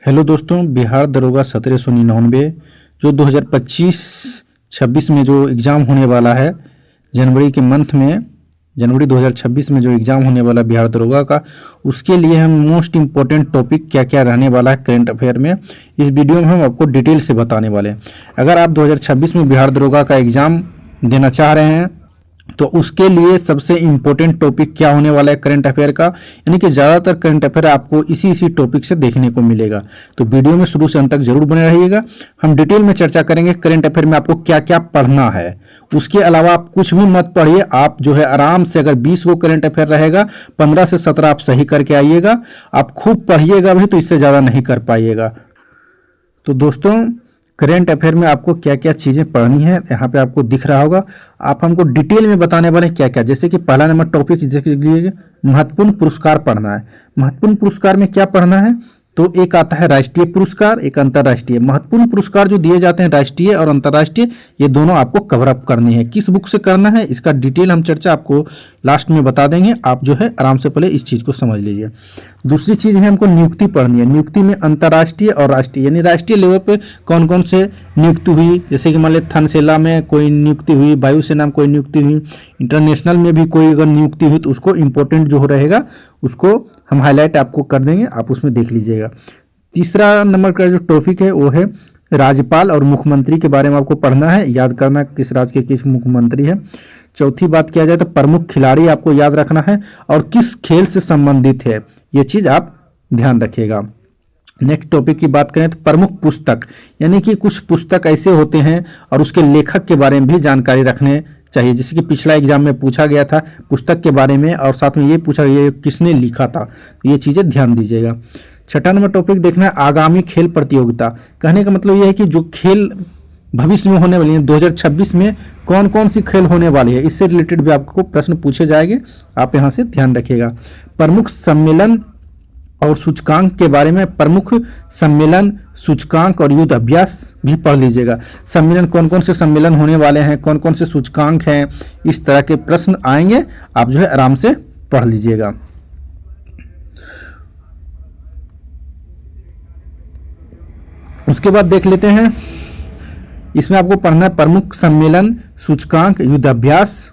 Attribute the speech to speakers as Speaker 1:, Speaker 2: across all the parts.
Speaker 1: Hello दोस्तों, बिहार दरोगा 1799 जो 2025-26 में जो एग्ज़ाम होने वाला है, जनवरी के मंथ में, जनवरी 2026 में जो एग्ज़ाम होने वाला है बिहार दरोगा का, उसके लिए हम मोस्ट इम्पोर्टेंट टॉपिक क्या क्या रहने वाला है करंट अफेयर में, इस वीडियो में हम आपको डिटेल से बताने वाले हैं। अगर आप 2026 में बिहार दरोगा का एग्ज़ाम देना चाह रहे हैं तो उसके लिए सबसे इम्पोर्टेंट टॉपिक क्या होने वाला है करंट अफेयर का, यानी कि ज़्यादातर करंट अफेयर आपको इसी टॉपिक से देखने को मिलेगा। तो वीडियो में शुरू से अंत तक जरूर बने रहिएगा। हम डिटेल में चर्चा करेंगे करंट अफेयर में आपको क्या क्या पढ़ना है। उसके अलावा आप कुछ भी मत पढ़िए, आप जो है आराम से, अगर 20 को करंट अफेयर रहेगा 15 से 17 आप सही करके आइएगा। आप खूब पढ़िएगा भी तो इससे ज़्यादा नहीं कर पाइएगा। तो दोस्तों, करंट अफेयर में आपको क्या क्या चीज़ें पढ़नी है यहाँ पे आपको दिख रहा होगा। आप हमको डिटेल में बताने वाले हैं क्या क्या। जैसे कि पहला नंबर टॉपिक जैसे महत्वपूर्ण पुरस्कार पढ़ना है। महत्वपूर्ण पुरस्कार में क्या पढ़ना है, तो एक आता है राष्ट्रीय पुरस्कार, एक अंतर्राष्ट्रीय। महत्वपूर्ण पुरस्कार जो दिए जाते हैं राष्ट्रीय और अंतर्राष्ट्रीय, ये दोनों आपको कवर अप करनी है। किस बुक से करना है इसका डिटेल हम चर्चा आपको लास्ट में बता देंगे। आप जो है आराम से पहले इस चीज़ को समझ लीजिए। दूसरी चीज़ है हमको नियुक्ति पढ़नी है। नियुक्ति में अंतर्राष्ट्रीय और राष्ट्रीय, यानी राष्ट्रीय लेवल पे कौन कौन से नियुक्ति हुई, जैसे कि मान लीजिए थलसेना में कोई नियुक्ति हुई, वायुसेना में कोई नियुक्ति हुई, इंटरनेशनल में भी कोई अगर नियुक्ति हुई तो उसको इम्पोर्टेंट जो रहेगा उसको हम हाईलाइट आपको कर देंगे, आप उसमें देख लीजिएगा। तीसरा नंबर का जो टॉपिक है वो है राज्यपाल और मुख्यमंत्री के बारे में आपको पढ़ना है, याद करना किस राज्य के किस मुख्यमंत्री है। चौथी बात किया जाए तो प्रमुख खिलाड़ी आपको याद रखना है और किस खेल से संबंधित है, ये चीज़ आप ध्यान रखिएगा। नेक्स्ट टॉपिक की बात करें तो प्रमुख पुस्तक, यानी कि कुछ पुस्तक ऐसे होते हैं और उसके लेखक के बारे में भी जानकारी रखने चाहिए। जैसे कि पिछला एग्जाम में पूछा गया था पुस्तक के बारे में और साथ में ये पूछा गया किसने लिखा था, तो ये चीज़ें ध्यान दीजिएगा। छठा नंबर टॉपिक देखना है आगामी खेल प्रतियोगिता। कहने का मतलब ये है कि जो खेल भविष्य में होने वाली है 2026 में कौन कौन सी खेल होने वाली है, इससे रिलेटेड भी आपको प्रश्न पूछे जाएंगे, आप यहाँ से ध्यान रखिएगा। प्रमुख सम्मेलन और सूचकांक के बारे में, प्रमुख सम्मेलन, सूचकांक और युद्ध अभ्यास भी पढ़ लीजिएगा। सम्मेलन कौन कौन से सम्मेलन होने वाले हैं, कौन कौन से सूचकांक हैं, इस तरह के प्रश्न आएंगे, आप जो है आराम से पढ़ लीजिएगा। उसके बाद देख लेते हैं, इसमें आपको पढ़ना है प्रमुख सम्मेलन, सूचकांक, युद्ध अभ्यास,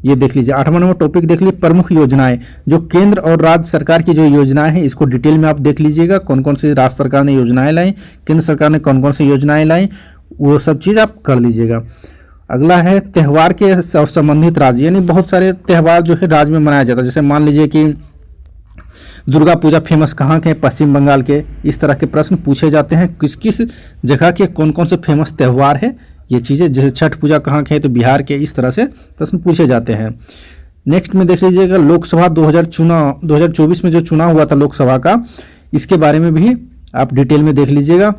Speaker 1: ये देख लीजिए। 8वां नंबर टॉपिक देख लीजिए प्रमुख योजनाएं, जो केंद्र और राज्य सरकार की जो योजनाएं हैं इसको डिटेल में आप देख लीजिएगा। कौन कौन सी राज्य सरकार ने योजनाएं लाई, केंद्र सरकार ने कौन कौन सी योजनाएं लाई, वो सब चीज़ आप कर लीजिएगा। अगला है त्यौहार के और संबंधित राज्य, यानी बहुत सारे त्यौहार जो है राज्य में मनाया जाता है। जैसे मान लीजिए कि दुर्गा पूजा फेमस कहाँ के हैं, पश्चिम बंगाल के, इस तरह के प्रश्न पूछे जाते हैं। किस किस जगह के कौन कौन से फेमस त्यौहार है, ये चीज़ें, जैसे छठ पूजा कहाँ के हैं तो बिहार के, इस तरह से प्रश्न पूछे जाते हैं। नेक्स्ट में देख लीजिएगा लोकसभा 2024 में जो चुनाव हुआ था लोकसभा का, इसके बारे में भी आप डिटेल में देख लीजिएगा।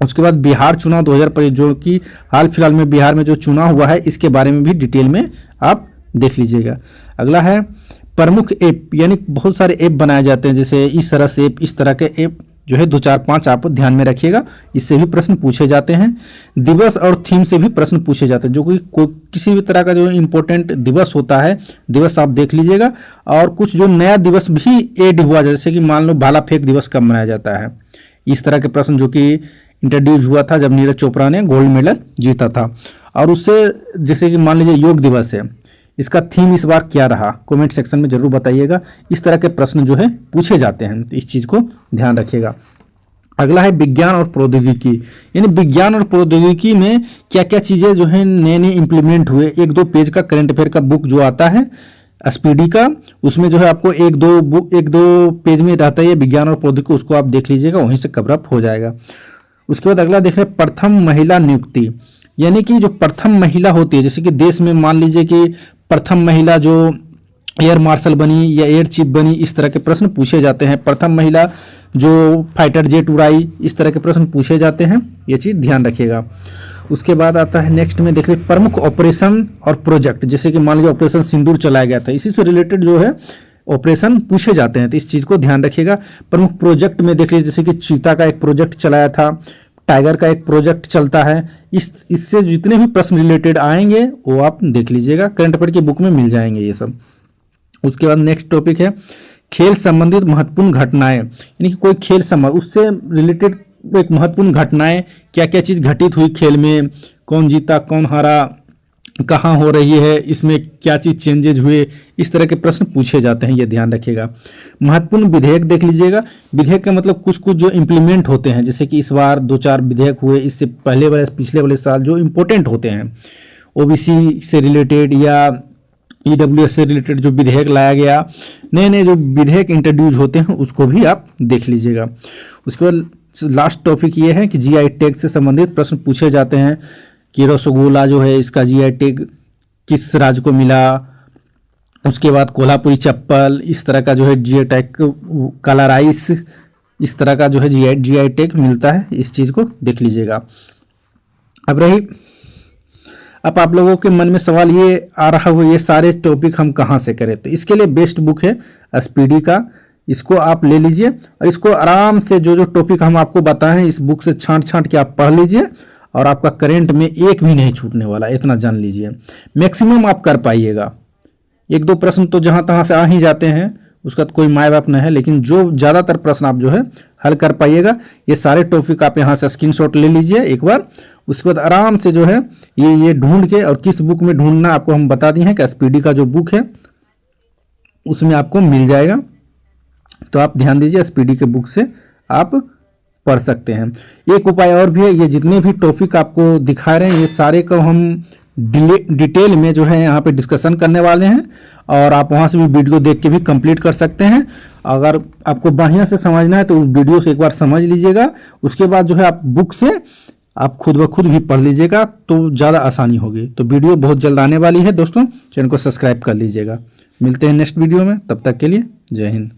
Speaker 1: उसके बाद बिहार चुनाव 2025 जो कि हाल फिलहाल में बिहार में जो चुनाव हुआ है इसके बारे में भी डिटेल में आप देख लीजिएगा। अगला है प्रमुख ऐप, यानी बहुत सारे ऐप बनाए जाते हैं, जैसे इस तरह से इस तरह के ऐप जो है 2 4 5 आप ध्यान में रखिएगा, इससे भी प्रश्न पूछे जाते हैं। दिवस और थीम से भी प्रश्न पूछे जाते हैं, जो कि किसी भी तरह का जो इम्पोर्टेंट दिवस होता है, दिवस आप देख लीजिएगा। और कुछ जो नया दिवस भी ऐड हुआ, जैसे कि मान लो भाला फेंक दिवस कब मनाया जाता है, इस तरह के प्रश्न जो कि इंट्रोड्यूस हुआ था जब नीरज चोपड़ा ने गोल्ड मेडल जीता था। और उससे जैसे कि मान लीजिए योग दिवस है, इसका थीम इस बार क्या रहा, कमेंट सेक्शन में जरूर बताइएगा। इस तरह के प्रश्न जो है पूछे जाते हैं, तो इस चीज़ को ध्यान रखिएगा। अगला है विज्ञान और प्रौद्योगिकी, यानी विज्ञान और प्रौद्योगिकी में क्या क्या चीज़ें जो है नए नए इम्प्लीमेंट हुए। 1-2 पेज का करंट अफेयर का बुक जो आता है एसपीडी का, उसमें जो है आपको 1-2 पेज में रहता है विज्ञान और प्रौद्योगिकी, उसको आप देख लीजिएगा, वहीं से कवर अप हो जाएगा। उसके बाद अगला देख रहे हैं प्रथम महिला नियुक्ति, यानी कि जो प्रथम महिला होती है, जैसे कि देश में मान लीजिए कि प्रथम महिला जो एयर मार्शल बनी या एयर चीफ बनी, इस तरह के प्रश्न पूछे जाते हैं। प्रथम महिला जो फाइटर जेट उड़ाई, इस तरह के प्रश्न पूछे जाते हैं, ये चीज़ ध्यान रखिएगा। उसके बाद आता है नेक्स्ट में देख लीजिए प्रमुख ऑपरेशन और प्रोजेक्ट, जैसे कि मान लीजिए ऑपरेशन सिंदूर चलाया गया था, इसी से रिलेटेड जो है ऑपरेशन पूछे जाते हैं, तो इस चीज़ को ध्यान रखिएगा। प्रमुख प्रोजेक्ट में देख लीजिए जैसे कि चीता का एक प्रोजेक्ट चलाया था, टाइगर का एक प्रोजेक्ट चलता है, इससे जितने भी प्रश्न रिलेटेड आएंगे वो आप देख लीजिएगा, करंट अफेयर की बुक में मिल जाएंगे ये सब। उसके बाद नेक्स्ट टॉपिक है खेल संबंधित महत्वपूर्ण घटनाएं, यानी कि कोई खेल संबंध उससे रिलेटेड एक महत्वपूर्ण घटनाएं, क्या क्या चीज़ घटित हुई खेल में, कौन जीता कौन हारा, कहाँ हो रही है, इसमें क्या चीज़ चेंजेज हुए, इस तरह के प्रश्न पूछे जाते हैं, ये ध्यान रखिएगा। महत्वपूर्ण विधेयक देख लीजिएगा। विधेयक का मतलब कुछ कुछ जो इम्प्लीमेंट होते हैं, जैसे कि इस बार 2-4 विधेयक हुए, इससे पहले वाले पिछले वाले साल जो इम्पोर्टेंट होते हैं, ओबीसी से रिलेटेड या ईडब्ल्यूएस से रिलेटेड जो विधेयक लाया गया, नए नए जो विधेयक इंट्रोड्यूस होते हैं, उसको भी आप देख लीजिएगा। उसके बाद लास्ट टॉपिक ये है कि जीआई टैग से संबंधित प्रश्न पूछे जाते हैं कि रसगुल्ला जो है इसका जीआई टैग किस राज्य को मिला। उसके बाद कोल्हापुरी चप्पल, इस तरह का जो है जीआई टैग, काला राइस, इस तरह का जो है जीआई टैग मिलता है, इस चीज़ को देख लीजिएगा। अब आप लोगों के मन में सवाल ये आ रहा हो, ये सारे टॉपिक हम कहाँ से करें, तो इसके लिए बेस्ट बुक है एसपीडी का, इसको आप ले लीजिए और इसको आराम से जो जो टॉपिक हम आपको बताए हैं इस बुक से छांट छांट के आप पढ़ लीजिए और आपका करंट में एक भी नहीं छूटने वाला, इतना जान लीजिए। मैक्सिमम आप कर पाइएगा। 1-2 प्रश्न तो जहाँ तहाँ से आ ही जाते हैं, उसका तो कोई माय बाप नहीं है, लेकिन जो ज़्यादातर प्रश्न आप जो है हल कर पाइएगा। ये सारे टॉपिक आप यहाँ से स्क्रीनशॉट ले लीजिए एक बार, उसके बाद आराम से जो है ये ढूंढ के, और किस बुक में ढूंढना आपको हम बता दिए हैं कि एसपीडी का जो बुक है उसमें आपको मिल जाएगा। तो आप ध्यान दीजिए, एसपीडी के बुक से आप पढ़ सकते हैं। एक उपाय और भी है, ये जितने भी टॉपिक आपको दिखा रहे हैं ये सारे को हम डिटेल में जो है यहाँ पे डिस्कशन करने वाले हैं और आप वहाँ से भी वीडियो देख के भी कंप्लीट कर सकते हैं। अगर आपको बढ़िया से समझना है तो वीडियो से एक बार समझ लीजिएगा, उसके बाद जो है आप बुक से आप खुद ब खुद भी पढ़ लीजिएगा तो ज़्यादा आसानी होगी। तो वीडियो बहुत जल्द आने वाली है दोस्तों, चैनल को सब्सक्राइब कर लीजिएगा। मिलते हैं नेक्स्ट वीडियो में, तब तक के लिए जय हिंद।